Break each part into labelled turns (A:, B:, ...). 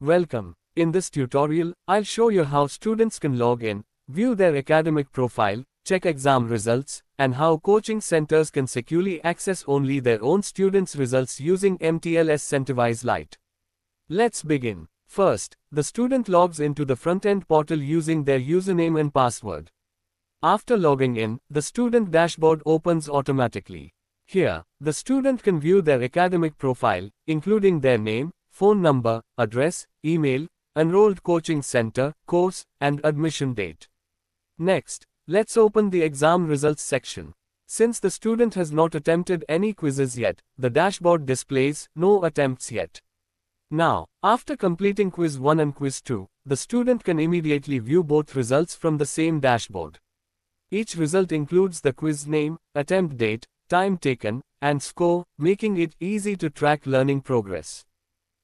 A: Welcome. In this tutorial, I'll show you how students can log in, view their academic profile, check exam results, and how coaching centers can securely access only their own students' results using MTLS Centerwise Lite. Let's begin. First, the student logs into the Frontend portal using their username and password. After logging in, the student dashboard opens automatically. Here, the student can view their academic profile, including their name, phone number, address, email, enrolled coaching center, course, and admission date. Next, let's open the exam results section. Since the student has not attempted any quizzes yet, the dashboard displays no attempts yet. Now, after completing quiz 1 and quiz 2, the student can immediately view both results from the same dashboard. Each result includes the quiz name, attempt date, time taken, and score, making it easy to track learning progress.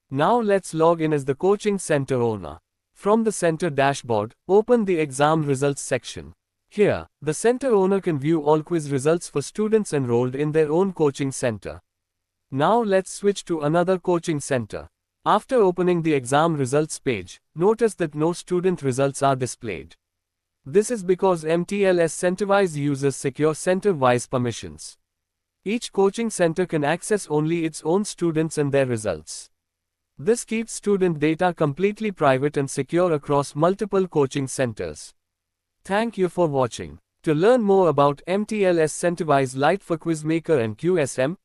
A: Now let's log in as the coaching center owner. From the center dashboard, open the exam results section. Here, the center owner can view all quiz results for students enrolled in their own coaching center. Now let's switch to another coaching center. After opening the exam results page, notice that no student results are displayed. This is because MTLS Centerwise uses secure center-wise permissions. Each coaching center can access only its own students and their results. This keeps student data completely private and secure across multiple coaching centers. Thank you for watching. To learn more about MTLS Centerwise Lite for Quizmaker and QSM,